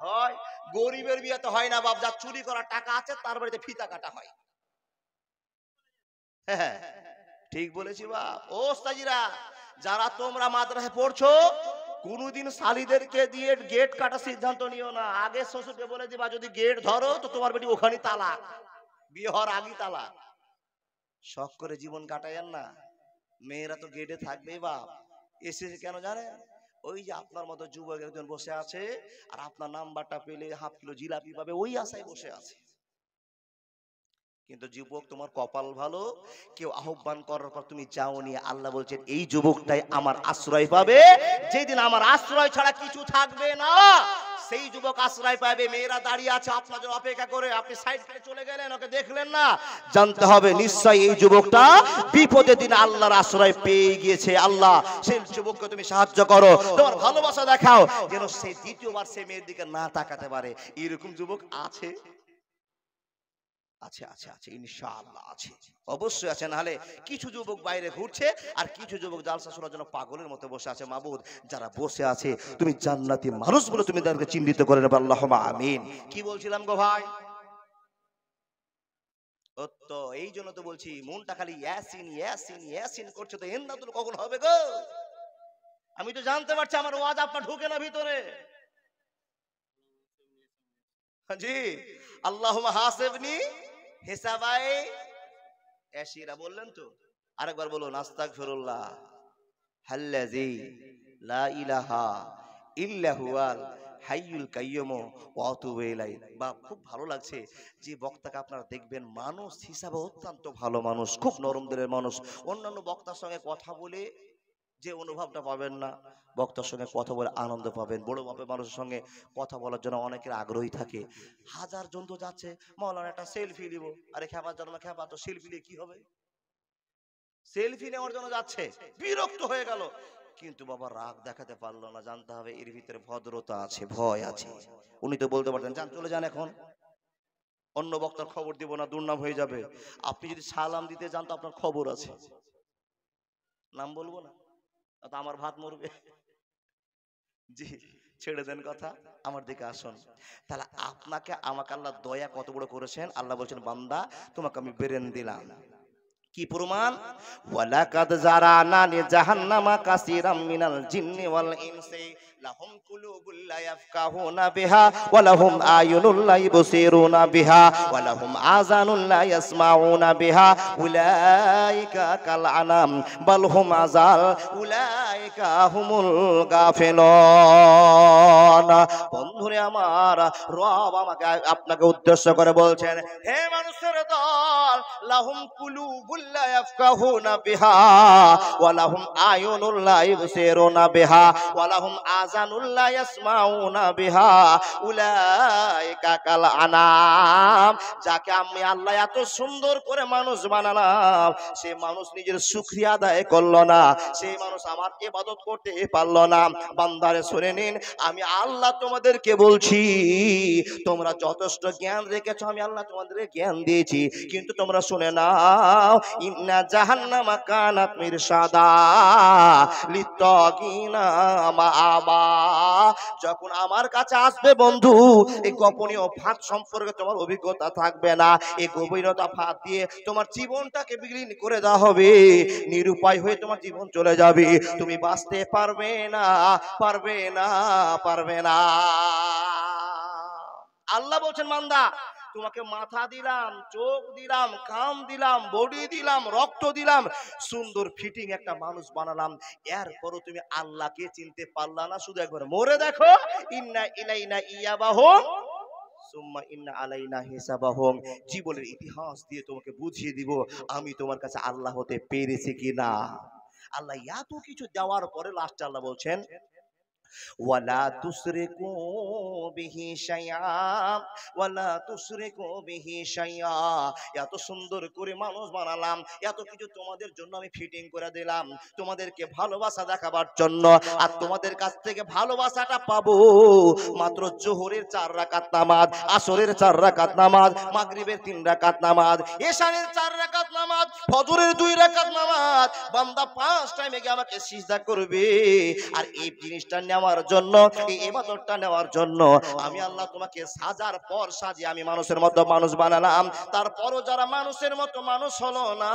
হয়। গরিবের বিয়ে তো হয় না বাপ, যা চুরি করা টাকা আছে তার বাড়িতে ফিতা কাটা হয়। হ্যাঁ, ঠিক বলেছি বাপ। ও ওস্তাজিরা, যারা তোমরা মাদ্রাসায় পড়ছো, কোনদিন শালীদেরকে দিয়ে গেট কাটার সিদ্ধান্ত নিও না। আগে শ্বশুরকে বলে দিবা, যদি গেট ধরো তো তোমার বেটি ওখানে তালাক, বিয়ে হওয়ার আগে তালাক। শখ করে জীবন কাটাইয়েন না। মেয়েরা তো গেটে থাকবেই বাপ। এসেছে কেন জানেন? ওই যে আপনার মতো যুবক একজন বসে আছে, আর আপনার নাম্বারটা পেলে হাফ কিলো জিলাপি পাবে, ওই আশায় বসে আছে। কিন্তু যুবক, তোমার কপাল ভালো, কেউ আহ্বান করার পর তুমি যাওনি। আল্লাহ বলছেন, এই যুবকটাই আমার আশ্রয় পাবে। যেদিন আমার আশ্রয় ছাড়া কিছু থাকবে না, সেই যুবক আশ্রয় পাবে। মেয়েরা দাঁড়িয়ে আছে আপনাদের অপেক্ষা করে, আপনি সাইড করে চলে গেলেন, ওকে দেখলেন না। জানতে হবে নিশ্চয়ই এই যুবকটা বিপদের দিন আল্লাহর আশ্রয় পেয়ে গিয়েছে। আল্লাহ সেই যুবককে তুমি সাহায্য করো, তোমার ভালোবাসা দেখাও, যেন সে দ্বিতীয়বার সে মেয়ের দিকে না তাকাতে পারে। এরকম যুবক আছে? আছে আছে আছে, ইনশাআল্লাহ আছে, অবশ্যই আছে। নাহলে কিছু যুবক বাইরে ঘুরছে, আর কিছু যুবক জালসা শোনার জন্য পাগলের মতো বসে আছে। মাবুদ, যারা বসে আছে তুমি জান্নাতি মানুষ বলে তুমি তাদেরকে চিহ্নিত করে নেবে, আল্লাহুম্মা আমিন। কি বলছিলাম গো ভাই? ও তো এই জন্য তো বলছি, মনটা খালি ইয়াসিন ইয়াসিন ইয়াসিন করছে, তো ইমদাদুল কখন হবে গো? আমি তো জানতে পারছি আমার ওয়াজ আপনার ঢুকে না ভিতরে। জি, আল্লাহুম্মা হাসিবনি হিসাবাই এসিরা বললেন তো। আরেকবার বলুন, আস্তাগফিরুল্লাহ আল্লাযী লা ইলাহা ইল্লা হুয়াল হাইয়ুল কাইয়্যুম ওয়া আতুবু ইলাইহি। বাপ, খুব ভালো লাগছে যে বক্তাকে আপনারা দেখবেন, মানুষ হিসাবে অত্যন্ত ভালো মানুষ, খুব নরম দিলের মানুষ। অন্যান্য বক্তার সঙ্গে কথা বলে যে অনুভবটা পাবেন না, বক্তার সঙ্গে কথা বলে আনন্দ পাবেন। বড় মাপের মানুষের সঙ্গে কথা বলার জন্য অনেকের আগ্রহী থাকে। হাজার জন তো যাচ্ছে, মাওলানা একটা সেলফি নিব। আরে খেপার জন্য খেপা, তো সেলফি নিয়ে কি হবে? সেলফি নেওয়ার জন্য যাচ্ছে, বিরক্ত হয়ে গেল, কিন্তু বাবা রাগ দেখাতে পারলো না। জানতে হবে এর ভিতরে ভদ্রতা আছে, ভয় আছে। উনি তো বলতে পারতেন, যান চলে যান, এখন অন্য বক্তার খবর দিব না, দুর্নাম হয়ে যাবে। আপনি যদি সালাম দিতে যান তো আপনার খবর আছে, নাম বলবো না তো আমার ভাত মরবে। জি, ছেড়ে দেন কথা, আমার দিকে আসুন। তাহলে আপনাকে আমাকে আল্লাহ দয়া কত বড় করেছেন। আল্লাহ বলছেন বান্দা তোমাকে আমি ব্রেন দিলাম। কি প্রমাণ? ওয়ালাকাদ জারানা লি জাহান্নামা কাসীরাম মিনাল জিন্নি ওয়াল ইনসি লাহুম কুলুবুল লা ইয়াফকাহুনা বিহা ওয়া লাহুম আয়ুনুল লা ইবসিরুনা বিহা ওয়া লাহুম আযানুল লা ইয়াসমাউনা বিহা উলাইকা কাল আনাম বাল হুম আযাল উলাইকা হুমুল গাফিলুন। বন্ধুরে আমার, রব আমাকে আপনাকে উদ্দেশ্য করে বলছেন, হে মানুষের দল, লাহুম কুলুবুল লা ইয়াফকাহুনা বিহা ওয়া লাহুম আয়ুনুল লা ইবসিরুনা বিহা ওয়া লাহুম আযানুল লা ইয়াসমাউনা বিহা উলাইকা কাল আনাম। যাকে আমি আল্লাহ এত সুন্দর করে মানুষ বানালাম, সে মানুষ নিজের শুকরিয়া আদায় করলো না, সেই মানুষ আমার ইবাদত করতে পারলো না। বান্দারে শুনে নিন, আমি আল্লাহ তোমাদেরকে বলছি, তোমরা যথেষ্ট জ্ঞান রেখেছো, আমি আল্লাহ তোমাদেরকে জ্ঞান দিয়েছি, কিন্তু তোমরা শুনে নাও, ইন্না জাহান্নামা কানাত মিরসাদা লিত্তাগিনা মাআবা। যখন আমার কাছে আসবে বন্ধু, এই গোপনীয় ফাঁদ সম্পর্কে তোমার অভিজ্ঞতা থাকবে না, এই গভীরতা ফাঁদ দিয়ে তোমার জীবনটাকে বিলীন করে দেওয়া হবে, নিরুপায় হয়ে তোমার জীবন চলে যাবে, তুমি বাঁচতে পারবে না, পারবে না, পারবে না। আল্লাহ বলছেন বান্দা তোমাকে মাথা দিলাম, চোখ দিলাম, কান দিলাম, বডি দিলাম, রক্ত দিলাম, সুন্দর ফিটিং একটা মানুষ বানালাম, এরপরও তুমি আল্লাহকে চিনতে পারলা না। শুধু একবার মরে দেখো, ইন্না ইলাইনা ইয়াবাহুম সুম্মা ইন্না আলাইনা হিসাবাহুম। জীবনের ইতিহাস দিয়ে তোমাকে বুঝিয়ে দিব আমি তোমার কাছে আল্লাহ হতে পেরেছি কিনা। আল্লাহ এত কিছু দেওয়ার পরে লাস্টে আল্লাহ বলছেন, ওয়ালা তুশরিকু বিহি শাইআ ওয়ালা তুশরিকু বিহি শাইআ। এত সুন্দর করে মানুষ বানালাম, এত কিছু তোমাদের জন্য আমি ফিটিং করে দিলাম, তোমাদেরকে ভালোবাসা দেখাবার জন্য। আর তোমাদের কাছ থেকে ভালোবাসাটা পাবো মাত্র জোহরের 4 রাকাত নামাজ, আসরের 4 রাকাত নামাজ, মাগরিবের 3 রাকাত নামাজ, এশারের 4 রাকাত নামাজ, ফজরের 2 রাকাত নামাজ। বান্দা 5 টাইমে গিয়ে আমাকে সিজদা করবে। আর এই জিনিসটা নেওয়ার জন্য, এই ইবাদতটা নেওয়ার জন্য আমি আল্লাহ তোমাকে সাজার পর সাজিয়ে আমি মানুষের মতো মানুষ বানালাম। তারপরও যারা মানুষের মতো মানুষ হলো না,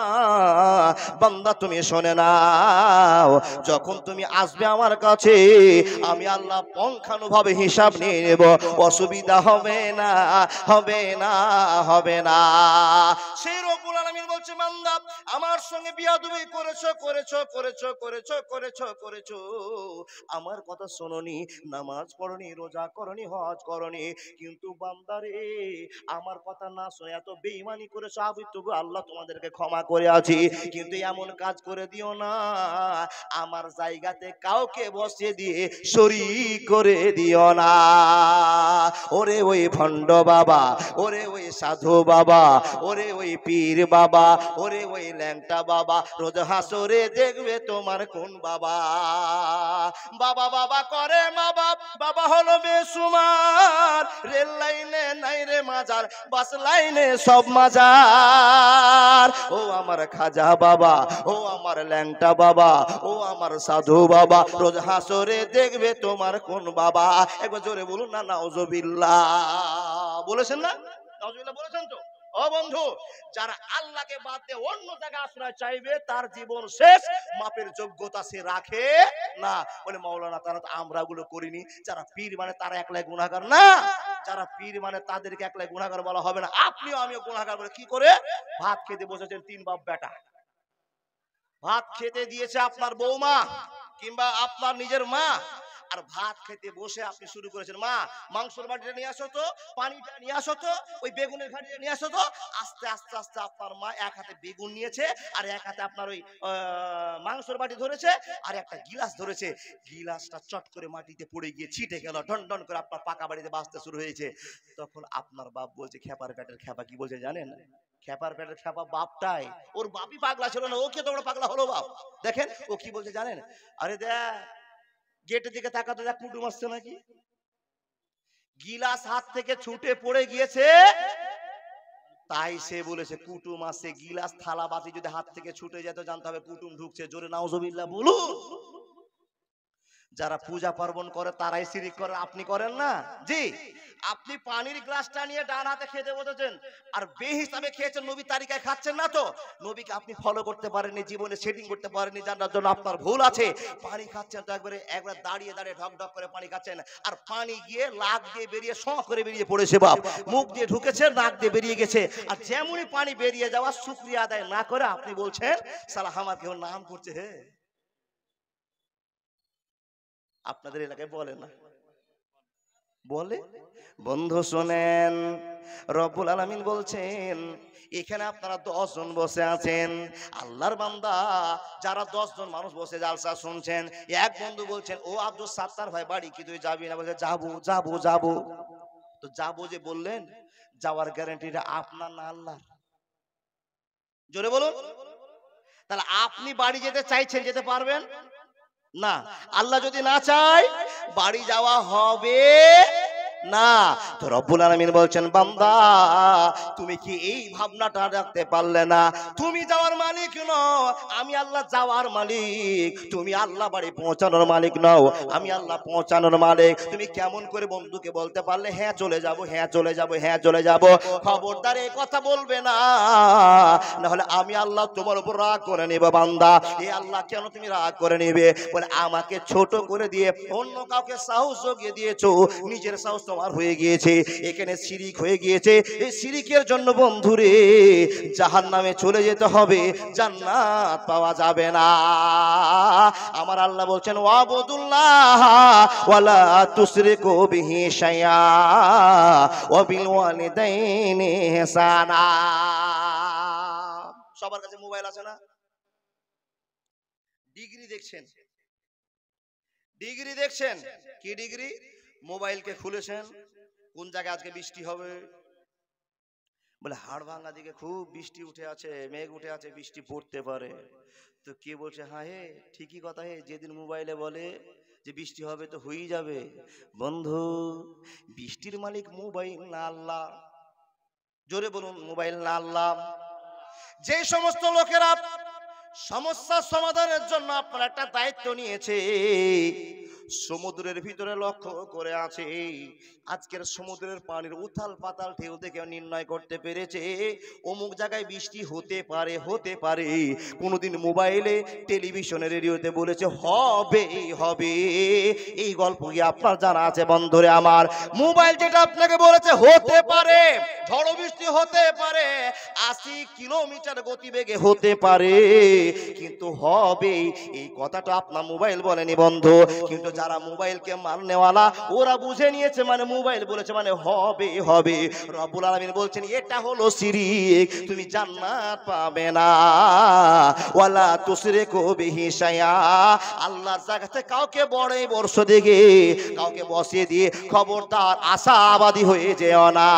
বান্দা তুমি শোনে নাও, যখন তুমি আসবে আমার কাছে, আমি আল্লাহ পঙ্খানুভাবে হিসাব নিয়ে নেব, অসুবিধা হবে না, হবে না, হবে না। সেই রব্বুল আলামিন বলছে, বান্দা আমার সঙ্গে বিয়াদবি করেছো, করেছো, করেছো, করেছো, করেছো, করেছো, আমার কথা শোনোনি, নামাজ পড়নি, রোজা করনি, হজ করনি, কিন্তু বান্দারে আমার কথা না শুনে এত বেঈমানি করেছো, আমি তবু আল্লাহ তোমাদেরকে ক্ষমা করে আছি, কিন্তু এমন কাজ করে দিও না আমার জায়গাতে কাউকে বসিয়ে দিয়ে শরীক করে দিও না। ওরে ওই ভণ্ড বাবা, ওরে ওই সাধু বাবা, ওরে ওই পীর বাবা, ওরে ওই ল্যাংটা বাবা, রোজ হাসরে দেখবে তোমার কোন বাবা। বাবা বাবা করে মা বাপ, বাবা হলো বেসুমার, রেল লাইনে নাই রে মাজার, বাস লাইনে সব মাজার। ও আমার খাজা বাবা, ও আমার ল্যাংটা বাবা, ও আমার সাধু বাবা, রোজ হাসরে দেখবে তোমার কোন বাবা। একবার জোরে বলুন না নাউজুবিল্লাহ। বলেছেন না নাউজুবিল্লাহ? বলেছেন তো? ও বন্ধু, যারা আল্লাহকে বাদ দিয়ে অন্য জায়গায় আশ্রয় চাইবে, তার জীবন শেষ, মাপের যোগ্যতা সে রাখে না। বলে মাওলানা তারা তো আমরা ওগুলো করিনি, যারা পীর মানে তারা একলাই গুনাহগার না, যারা পীর মানে তাদেরকে একলাই গুনাহগার বলা হবে না। আপনিও আমিও গুনাহগার। বলে কি করে? ভাত খেতে বসেছেন 3 বাপ বেটা, ভাত খেতে দিয়েছে আপনার বৌমা কিংবা আপনার নিজের মা, আর ভাত খেতে বসে আপনি শুরু করেছেন, মা মাংসের বাটিটা নিয়ে আসো তো, পানিটা নিয়ে আসো তো, ওই বেগুনের ঘাটিটা নিয়ে আসো তো। আস্তে আস্তে আস্তে আপনার মা এক হাতে বেগুন নিয়েছে, আর এক হাতে আপনার ওই মাংসের বাটি ধরেছে, আর একটা গিলাস ধরেছে, গিলাসটা চট করে মাটিতে পড়ে গিয়ে ছিটে গেল, টন টন করে আপনার পাকা বাড়িতে বাজতে শুরু হয়েছে। তখন আপনার বাপ বলছে, খেপার পেটের খেপা, কি বলছে জানেন? খেপার পেটের খেপা বাপটাই, ওর বাপই পাগলা ছিল না, ও কে তোমরা পাগলা হলো বাপ। দেখেন ও কি বলছে জানেন? আরে দেখ গেটের দিকে তাকাতো, দেখ কুটুম আসছে নাকি। গিলাস হাত থেকে ছুটে পড়ে গিয়েছে, তাই সে বলেছে কুটুম আসছে। গিলাস থালা বাটি যদি হাত থেকে ছুটে যেত জানতে হবে কুটুম ঢুকছে। জোরে নাউজুবিল্লাহ বলুন। যারা পূজা পার্বণ করে তারাই শিরিক করে, আপনি করেন না। জি, আপনি পানির গ্লাসটা নিয়ে ডান হাতে খেতে বসেছেন আর বেহিসাবে খেয়েছেন, নবী তালিকায় খাচ্ছেন না তো। নবীকে আপনি ফলো করতে পারেননি, জীবনে সেটিং করতে পারেননি, জানার জন্য আপনার ভুল আছে। পানি খাচ্ছেন তো একবার দাঁড়িয়ে দাঁড়িয়ে ঢক ঢক করে পানি খাচ্ছেন, আর পানি গিয়ে লাক দিয়ে বেরিয়ে স করে বেরিয়ে পড়েছে বাপ, মুখ দিয়ে ঢুকেছে, নাক দিয়ে বেরিয়ে গেছে। আর যেমনই পানি বেরিয়ে যাওয়া শুকরিয়া আদায় না করে আপনি বলছেন সালা আমার কেউ নাম করছে। হে, আপনাদের এলাকায় বলে না? বলে। বন্ধু শোনেন, রব্বুল আলামিন বলছেন এখানে আপনারা 10 জন বসে আছেন, আল্লাহর বান্দা যারা 10 জন মানুষ বসে জালসা শুনছেন। এক বন্ধু বলছেন, ও আব্দুল সাত্তার ভাই বাড়ি কি তুই যাবি না? বলছে যাবো যাবো যাবো। তো যাবো যে বললেন, যাওয়ার গ্যারান্টিটা আপনার না আল্লাহর? জোরে বলুন। তাহলে আপনি বাড়ি যেতে চাইছেন, যেতে পারবেন না। আল্লাহ যদি না চায় বাড়ি যাওয়া হবে না। তো রব্বুল আলামিন বলছেন, বান্দা তুমি কি এই ভাবনাটা রাখতে পারলে না? তুমি যাওয়ার মালিক নও, আমি আল্লাহ যাওয়ার মালিক। তুমি আল্লাহ বাড়ি পৌঁছানোর মালিক নও, আমি আল্লাহ পৌঁছানোর মালিক। তুমি কেমন করে বন্ধুকে বলতে পারলে হ্যাঁ চলে যাব, হ্যাঁ চলে যাব, হ্যাঁ চলে যাব? খবরদার এই কথা বলবে না, না হলে আমি আল্লাহ তোমার উপর রাগ করে নেব। বান্দা, এ আল্লাহ কেন তুমি রাগ করে নেবে? বলে আমাকে ছোট করে দিয়ে অন্য কাউকে সাহস জগিয়ে দিয়েছো, নিজের সাহস তোমার হয়ে গিয়েছে, এখানে শিরিক হয়ে গিয়েছে। এই শিরিকের জন্য বন্ধুরে জাহান্নামে চলে যেতে হবে, জান্নাত পাওয়া যাবে না। আমার আল্লাহ বলছেন, ওয়াবুদুল্লাহ ওয়ালা তুশরিকু বিহি শাইআ ওয়া বিল ওয়ালিদাইনি ইহসানা। সবার কাছে মোবাইল আছে না? ডিগ্রি দেখছেন, ডিগ্রি দেখছেন, কি ডিগ্রি? মোবাইলকে খুলেছেন, কোন জায়গায় আজকে বৃষ্টি হবে? বলে হাড়ভাঙ্গা দিকে খুব বৃষ্টি উঠে আছে, মেঘ উঠে আছে, বৃষ্টি পড়তে পারে। তো কে বলছে হ্যাঁ হে ঠিকই কথা, হে যেদিন মোবাইলে বলে যে বৃষ্টি হবে তো হয়েই যাবে। বন্ধু, বৃষ্টির মালিক মোবাইল না আল্লাহ? জোরে বলুন, মোবাইল না আল্লাহ? যে সমস্ত লোকেরা সমস্যার সমাধানের জন্য আপনার একটা দায়িত্ব নিয়েছে, সমুদ্রের ভিতরে লক্ষ্য করে আছে, আজকের সমুদ্রের পানির উথাল পাতাল ঢেউ দেখে নির্ণয় করতে পেরেছে অমুক জায়গায় বৃষ্টি হতে পারে, হতে পারে। কোনোদিন মোবাইলে, টেলিভিশনে, রেডিওতে বলেছে হবে হবে? এই গল্প কি আপনার জানা আছে? বন্ধুরে আমার, মোবাইল যেটা আপনাকে বলেছে হতে পারে, ঝড় বৃষ্টি হতে পারে, 80 কিলোমিটার গতিবেগে হতে পারে, কিন্তু হবে এই কথাটা আপনার মোবাইল বলেনি বন্ধু। কিন্তু যারা মোবাইলকে মাননেওয়ালা ওরা বুঝে নিয়েছে, মানে মোবাইল বলেছে মানে হবে হবে। রব্বুল আলামিন বলছেন এটা হলো শিরিক, তুমি জান্নাত পাবে না। ওয়ালা তুশরিকু বিহি শাইআ, আল্লাহর জায়গাতে কাউকে বড়ই বর্ষ দেখে কাউকে বসিয়ে দিয়ে খবরদার আশাবাদী হয়ে যেও না,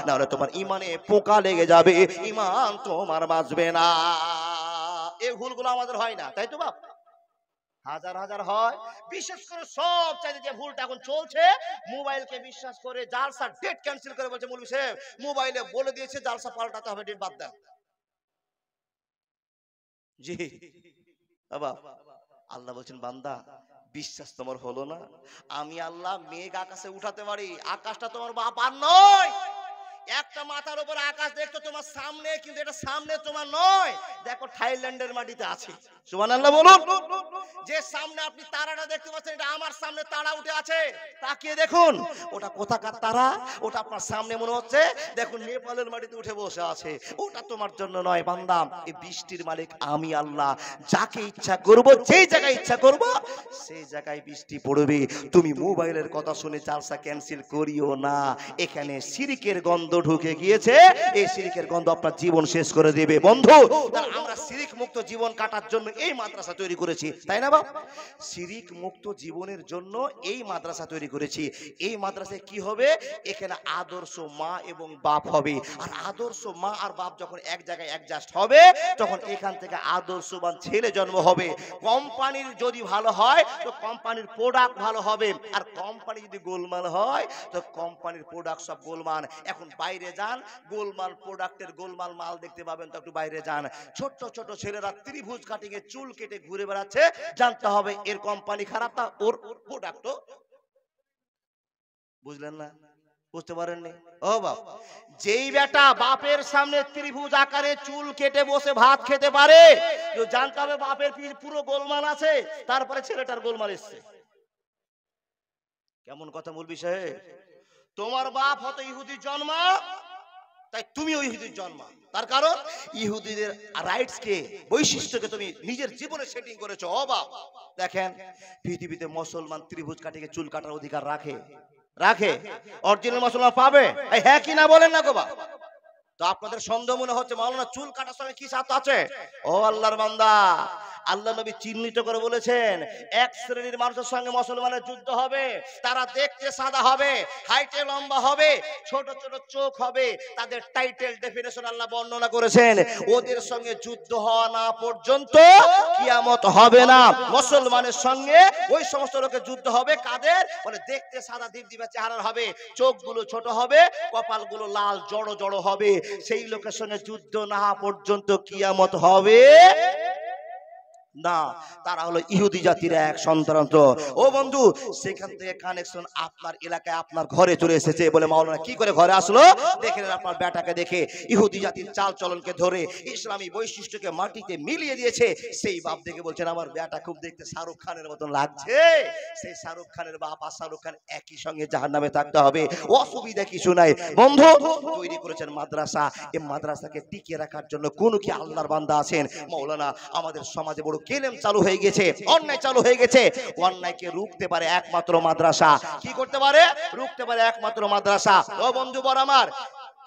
নাহলে তোমার ইমানে পোকা লেগে যাবে, ইমান তোমার বাঁচবে না। এই ভুলগুলো আমাদের হয় না, তাই তো বাপ? হাজার হাজার হয়। বিশেষ করে সব চাইতে যে ভুলটা এখন চলছে, মোবাইলকে বিশ্বাস করে জালসা ডেট ক্যান্সেল করে বলছে মৌলভী সাহেব মোবাইলে বলে দিয়েছে জালসা পাল্টাতে হবে, ডেট বাদ দেন। জি বাবা, আল্লাহ বলছেন বান্দা বিশ্বাস তোমার হলো না, আমি আল্লাহ মেঘ আকাশে উঠাতে পারি, আকাশটা তোমার বাবার নয়। একটা মাথার উপর আকাশ দেখতো তোমার সামনে, কিন্তু এটা সামনে তোমার নয়, দেখো থাইল্যান্ডের মাটিতে আছে। সুবহানাল্লাহ বলুন। যে সামনে আপনি তারাটা দেখতে পাচ্ছেন, এটা আমার সামনে তারা উঠে আছে, তাকিয়ে দেখুন ওটা কোথাকার তারা, ওটা আপনার সামনে মনে হচ্ছে দেখুন নেপালের মাটিতে উঠে বসে আছে, ওটা তোমার জন্য নয় বান্দা। এই বৃষ্টির মালিক আমি আল্লাহ, যাকে ইচ্ছা করব, যেই জায়গায় ইচ্ছা করব সেই জায়গায় বৃষ্টি পড়বে। তুমি মোবাইলের কথা শুনে জালসা ক্যান্সেল করিও না, এখানে শিরিকের গন্ধ ঢুকে গিয়েছে, এই শিরিকের গন্ধ আপনার জীবন শেষ করে দেবে। বন্ধু, আমরা শিরিক মুক্ত জীবন কাটার জন্য এই মাদ্রাসা তৈরি করেছি, তাই না বাপ? শিরিক মুক্ত জীবনের জন্য এই মাদ্রাসা তৈরি করেছি। এই মাদ্রাসায় কি হবে? এখানে আদর্শ মা এবং বাপ হবে, আর আদর্শ মা আর বাপ যখন এক জায়গায় অ্যাডজাস্ট হবে, তখন এখান থেকে আদর্শবান ছেলে জন্ম হবে। কোম্পানির যদি ভালো হয় তো কোম্পানির প্রোডাক্ট ভালো হবে, আর কোম্পানি যদি গোলমাল হয় তো কোম্পানির প্রোডাক্ট সব গোলমাল। এখন বাইরে যান, গোলমাল প্রোডাক্টের গোলমাল মাল দেখতে পাবেন, তো একটু বাইরে যান। ছোট ছোট ছেলেরা ত্রিভুজ কাটিংয়ে চুল কেটে ঘুরে বেড়াচ্ছে, জানতে হবে এর কোম্পানি খারাপ না ওর প্রোডাক্টও। বুঝলেন না? বুঝতে পারেননি? ও বাপ, যেই বেটা বাপের সামনে ত্রিভুজ আকারে চুল কেটে বসে ভাত খেতে পারে, জানতে হবে বাপের পুরো গোলমাল আছে, তারপরে ছেলেটার গোলমাল এসছে। কেমন কথা বলবি সাহেব? তোমার বাপ হতো ইহুদির জন্ম, তাই তুমিও ইহুদির জন্ম। তার কারণ ইহুদিদের রাইটস কে, বৈশিষ্ট্যকে তুমি নিজের জীবনে সেটিং করেছো। ও বাপ, দেখেন পৃথিবীতে মুসলমান ত্রিভুজ কাটিয়ে চুল কাটার অধিকার রাখে? রাখে? অরিজিনাল মুসলমান পাবে? হ্যাঁ কি না বলেন না গো বাপ? তো আপনাদের সন্দেহ মনে হচ্ছে মাওলানা চুল কাটার সময় কি সাথ আছে? ও আল্লাহর বান্দা, আল্লাহ নবী চিহ্নিত করে বলেছেন এক শ্রেণীর মানুষের সঙ্গে মুসলমানের যুদ্ধ হবে, তারা দেখতে সাদা হবে, হাইটে লম্বা হবে, ছোট ছোট চোখ হবে, তাদের টাইটেল ডেফিনেশন আল্লাহ বর্ণনা করেছেন। ওদের সঙ্গে যুদ্ধ হওয়া না পর্যন্ত কিয়ামত হবে না। মুসলমানের সঙ্গে ওই সমস্ত লোকের যুদ্ধ হবে, কাদের? মানে দেখতে সাদা দিবদিবা চেহারার হবে, চোখগুলো ছোট হবে, কপালগুলো লাল জড়ো জড়ো হবে, সেই লোকের সঙ্গে যুদ্ধ না হওয়া পর্যন্ত কিয়ামত হবে না। তারা হলো ইহুদি জাতির এক সন্তান। ও বন্ধু, সেখান থেকে কানেকশন আপনার এলাকায় আপনার ঘরে চলে এসেছে। বলে মাওলানা কি করে ঘরে আসলো? দেখেন আপনার বেটাকে দেখে ইহুদি জাতির চাল চলনকে ধরে ইসলামী বৈশিষ্ট্যকে মাটিতে মিলিয়ে দিয়েছে। সেই বাপ দেখে বলছেন আমার বেটা খুব দেখতে শাহরুখ খানের মতন লাগছে। সেই শাহরুখ খানের বাপ আর শাহরুখ খান একই সঙ্গে জাহান্নামে থাকতে হবে, অসুবিধা কিছু নাই। বন্ধু তৈরি করেছেন মাদ্রাসা, এই মাদ্রাসাকে টিকিয়ে রাখার জন্য কোন কি আল্লাহর বান্দা আছেন? মাওলানা আমাদের সমাজে বড় কেলেম চালু হয়ে গেছে, অন্যায় চালু হয়ে গেছে। অন্যায়কে রুখতে পারে একমাত্র মাদ্রাসা। কি করতে পারে? রুখতে পারে একমাত্র মাদ্রাসা। ও বন্ধু বড় আমার,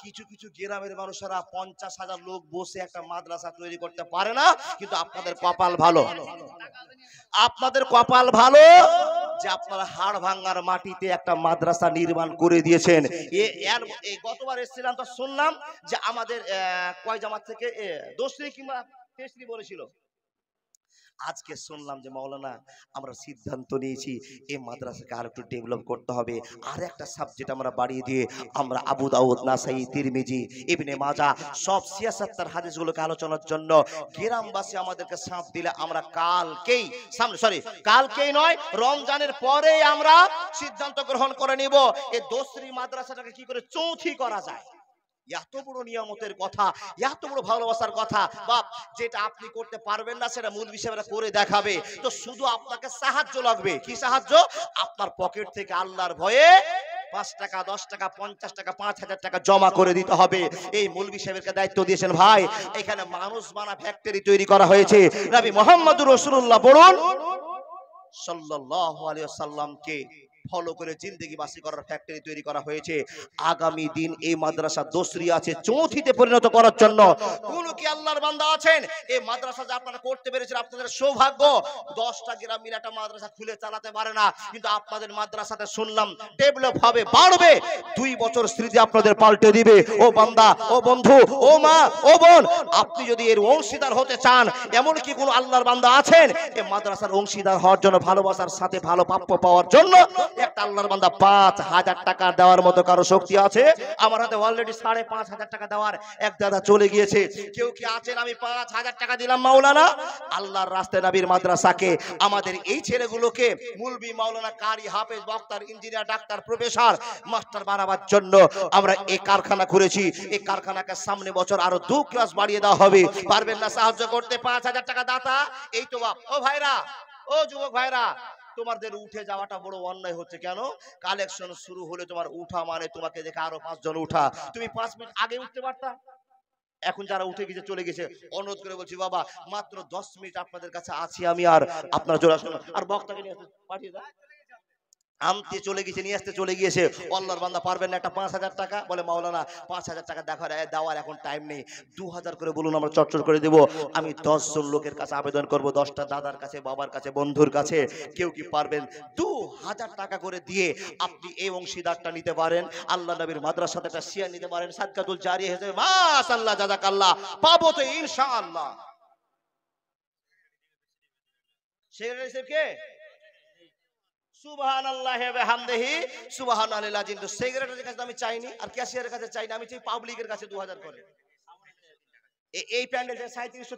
কিছু কিছু গ্রামের মানুষেরা 50,000 লোক বসে একটা মাদ্রাসা তৈরি করতে পারে না, কিন্তু আপনাদের কপাল ভালো, আপনাদের কপাল ভালো যে আপনারা হাড় ভাঙ্গার মাটিতে একটা মাদ্রাসা নির্মাণ করে দিয়েছেন। এই গতবার এসেছিলাম তো শুনলাম যে আমাদের কয় জামাত থেকে দোসরি কিংবা তেসরি বলেছিল। আজকে শুনলাম যে মাওলানা আমরা সিদ্ধান্ত নিয়েছি এই মাদ্রাসাকে আর একটু ডেভেলপ করতে হবে, আর একটা সাবজেক্ট আমরা বাড়িয়ে দিয়ে আমরা আবু দাউদ, নাসাই, তিরমিজি, ইবনে মাজাহ সব সিয়াসাত্তার হাদিসগুলোকে আলোচনার জন্য গ্রামবাসী আমাদেরকে সাথ দিলে আমরা কালকেই নয় রমজানের পরেই আমরা সিদ্ধান্ত গ্রহণ করে নিব এই দোসরি মাদ্রাসাটাকে কি করে চৌথি করা যায়। এত বড় নিয়ামতের কথা, এত বড় ভালোবাসার কথা বাপ, যেটা আপনি করতে পারবেন না সেটা মূল বিষয়টা করে দেখাবে। তো শুধু আপনাকে সাহায্য লাগবে। কি সাহায্য? আপনার পকেট থেকে আল্লাহর ভয়ে 5 টাকা, 10 টাকা, 50 টাকা, 5,000 টাকা জমা করে দিতে হবে। এই মৌলভী সাহেবকে দায়িত্ব দিয়েছেন ভাই। এখানে মানুষ বানা ফ্যাক্টরি তৈরি করা হয়েছে। নবী মুহাম্মদুর রাসূলুল্লাহ বলুন সাল্লাল্লাহু আলাইহি ওয়াসাল্লামকে ফলো করে জিন্দেগি বাসী করার ফ্যাক্টরি তৈরি করা হয়েছে। আগামী দিন এই মাদ্রাসা দোসরি আছে চৌথিতে পরিণত করার জন্য কোন কি আল্লাহর বান্দা আছেন? এই মাদ্রাসা যে আপনারা করতে পেরেছেন আপনাদের সৌভাগ্য। 10টা গ্রাম মিলে একটা মাদ্রাসা খুলে চালাতে পারে না, কিন্তু আপনাদের মাদ্রাসাতে শুনলাম ডেভেলপ হবে, বাড়বে। 2 বছর স্মৃতি আপনাদের পাল্টে দিবে। ও বান্দা, ও বন্ধু, ও মা, ও বোন, আপনি যদি এর অংশীদার হতে চান, এমন কি কোন আল্লাহর বান্দা আছেন এই মাদ্রাসার অংশীদার হওয়ার জন্য, ভালোবাসার সাথে ভালো প্রাপ্য পাওয়ার জন্য? একটা আল্লাহর বান্দা 5,000 টাকা দেওয়ার মতো কারো শক্তি আছে? আমার হাতে অলরেডি 5,500 টাকা দেওয়ার এক দাদা চলে গিয়েছে। কেউ কি আছেন আমি 5,000 টাকা দিলাম মাওলানা আল্লাহর রাস্তায় নবীর মাদ্রাসাকে, আমাদের এই ছেলেগুলোকে মুলবি, মাওলানা, কারি, হাফেজ, বক্তার, ইঞ্জিনিয়ার, ডাক্তার, প্রফেসর, মাস্টার বানাবার জন্য আমরা এই কারখানা করেছি। এই কারখানাকে সামনে বছর আরো 2 ক্লাস বাড়িয়ে দেওয়া হবে। পারবেন না সাহায্য করতে? 5,000 টাকা দাতা। এই তো বাপ। ও ভাইরা, ও যুবক ভাইরা, তোমাদের উঠে যাওয়াটা বড় অন্যায় হচ্ছে। কেন? কালেকশন শুরু হলে তোমার উঠা মানে তোমাকে দেখে আরো 5 জন উঠা। তুমি 5 মিনিট আগে উঠতে পারতা। এখন যারা উঠে গেছে চলে গেছে, অনুরোধ করে বলছি বাবা মাত্র 10 মিনিট আপনাদের কাছে আছি আমি, আর আপনারা চলে আসুন। আর বক্তাকে নিয়ে পাঠিয়ে দাও। আমতে চলে গেছে, নিয়ে আসতে চলে গিয়েছে। আল্লাহর বান্দা পারবেন না একটা 5,000 টাকা? বলে মাওলানা 5,000 টাকা দেওয়ার এখন টাইম নেই, 2,000 করে বলুন আমরা চটচট করে দেব। আমি 10 জন লোকের কাছে আবেদন করব, 10টা দাদার কাছে, বাবার কাছে, বন্ধুর কাছে। কেউ কি পারবেন 2,000 টাকা করে দিয়ে আপনি এই অংশীদারটা নিতে পারেন, আল্লাহ নবীর মাদ্রাসাতে একটা শেয়ার নিতে পারেন, সাদকাতুল জারিয়া হিসেবে। মাশাআল্লাহ, জাযাকাল্লাহ, পাবো তো ইনশাআল্লাহ। সেক্রেটারি সাহেব কে? সুবহানাল্লাহি ওয়া বিহামদিহি সুবহানাল্লাহিল আযীম। তো সেক্রেটারির কাছে আমি চাইনি, আর ক্যাশিয়ারের কাছে চাইনি, আমি চাই পাবলিকের কাছে 2000 করে। এই প্যান্ডেল 3700